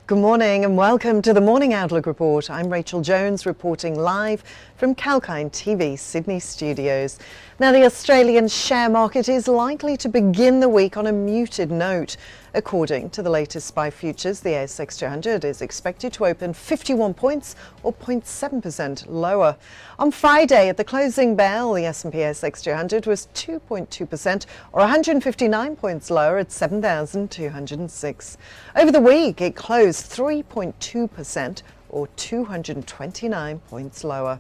Good morning and welcome to the Morning Outlook Report. I'm Rachel Jones reporting live from Kalkine TV Sydney studios. Now, the Australian share market is likely to begin the week on a muted note. According to the latest SPI futures, the ASX 200 is expected to open 51 points or 0.7% lower. On Friday at the closing bell, the S&P ASX 200 was 2.2% or 159 points lower at 7,206. Over the week, it closed 3.2% or 229 points lower.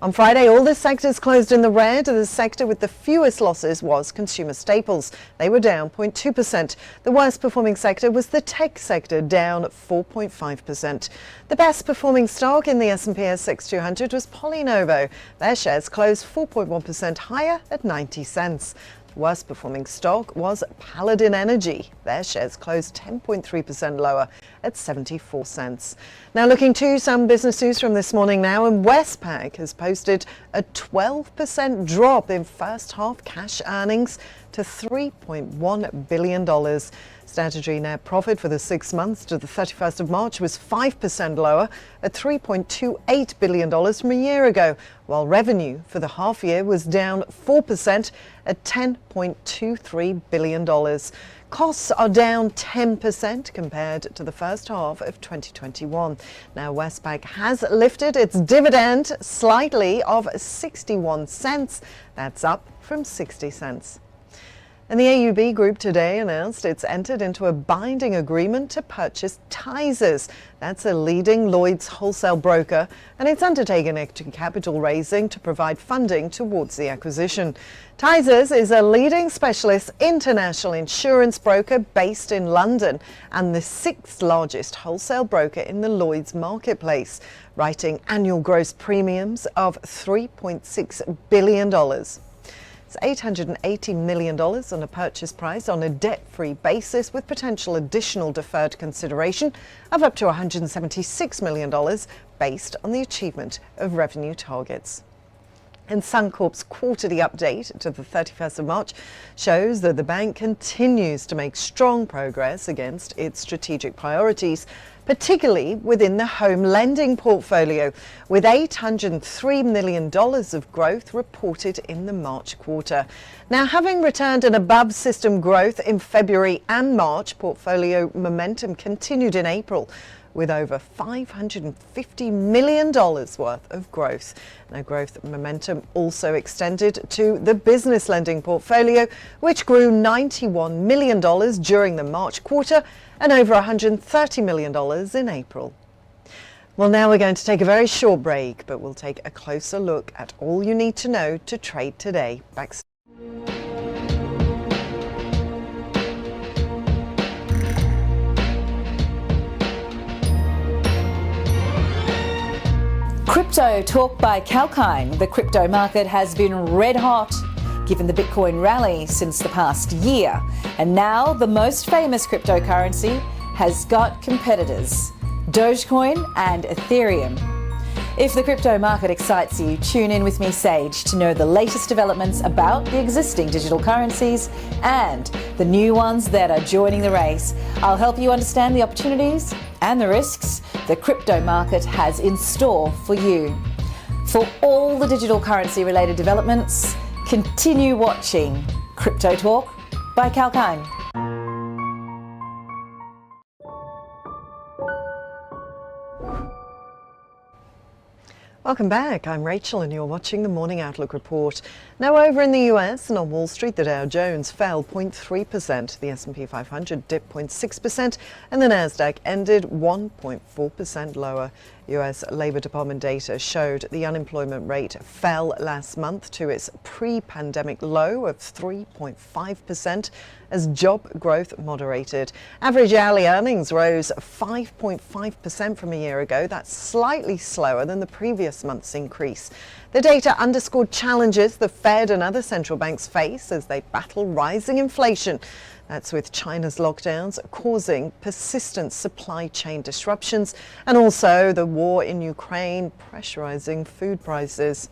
On Friday, all the sectors closed in the red. The sector with the fewest losses was consumer staples. They were down 0.2%. The worst performing sector was the tech sector, down 4.5%. The best performing stock in the S&P ASX 200 was Polynovo. Their shares closed 4.1% higher at 90 cents. Worst performing stock was Paladin Energy. Their shares closed 10.3% lower at 74 cents. Now looking to some business news from this morning now, and Westpac has posted a 12% drop in first half cash earnings to $3.1 billion. Statutory net profit for the 6 months to the 31st of March was 5% lower at $3.28 billion from a year ago, while revenue for the half year was down 4% at $10.23 billion. Costs are down 10% compared to the first half of 2021. Now, Westpac has lifted its dividend slightly of 61 cents. That's up from 60 cents. And the AUB Group today announced it's entered into a binding agreement to purchase Tysers. That's a leading Lloyd's wholesale broker, and it's undertaken equity capital raising to provide funding towards the acquisition. Tysers is a leading specialist international insurance broker based in London and the 6th largest wholesale broker in the Lloyd's marketplace, writing annual gross premiums of $3.6 billion. It's $880 million on a purchase price on a debt-free basis, with potential additional deferred consideration of up to $176 million based on the achievement of revenue targets. And Suncorp's quarterly update to the 31st of March shows that the bank continues to make strong progress against its strategic priorities, particularly within the home lending portfolio, with $803 million of growth reported in the March quarter. Now, having returned an above-system growth in February and March, portfolio momentum continued in April, with over $550 million worth of growth. Now, growth momentum also extended to the business lending portfolio, which grew $91 million during the March quarter and over $130 million in April. Well, now we're going to take a very short break, but we'll take a closer look at all you need to know to trade today. Back soon. Crypto talk by Kalkine. The crypto market has been red hot given the Bitcoin rally since the past year. And now the most famous cryptocurrency has got competitors, Dogecoin and Ethereum. If the crypto market excites you, tune in with me, Sage, to know the latest developments about the existing digital currencies and the new ones that are joining the race. I'll help you understand the opportunities and the risks the crypto market has in store for you. For all the digital currency related developments, continue watching Crypto Talk by Kalkine. Welcome back. I'm Rachel and you're watching the Morning Outlook Report. Now, over in the US and on Wall Street, the Dow Jones fell 0.3%, the S&P 500 dipped 0.6% and the Nasdaq ended 1.4% lower. US Labor Department data showed the unemployment rate fell last month to its pre-pandemic low of 3.5% as job growth moderated. Average hourly earnings rose 5.5% from a year ago. That's slightly slower than the previous month's increase. The data underscored challenges the Fed and other central banks face as they battle rising inflation. That's with China's lockdowns causing persistent supply chain disruptions and also the war in Ukraine pressurizing food prices.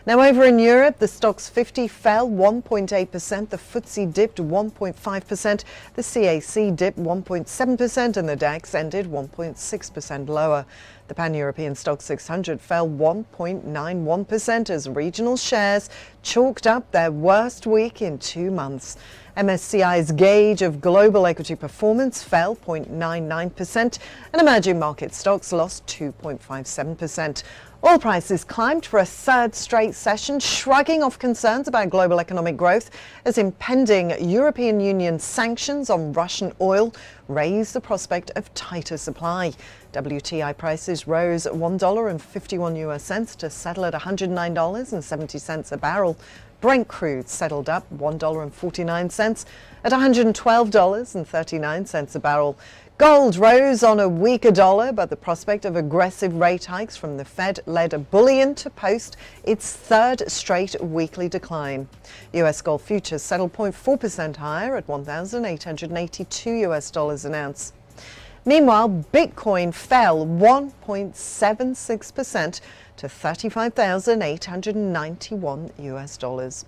Now over in Europe, the Stoxx 50 fell 1.8%, the FTSE dipped 1.5%, the CAC dipped 1.7% and the DAX ended 1.6% lower. The Pan-European Stoxx 600 fell 1.91% as regional shares chalked up their worst week in 2 months. MSCI's gauge of global equity performance fell 0.99% and emerging market stocks lost 2.57%. Oil prices climbed for a third straight session, shrugging off concerns about global economic growth as impending European Union sanctions on Russian oil raise the prospect of tighter supply. WTI prices rose $1.51 to settle at $109.70 a barrel. Brent crude settled up $1.49 at $112.39 a barrel. Gold rose on a weaker dollar, but the prospect of aggressive rate hikes from the Fed led bullion to post its third straight weekly decline. US gold futures settled 0.4% higher at $1,882 an ounce. Meanwhile, Bitcoin fell 1.76% to $35,891.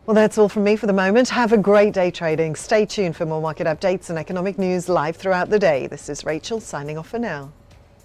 Well, that's all from me for the moment. Have a great day trading. Stay tuned for more market updates and economic news live throughout the day. This is Rachel signing off for now.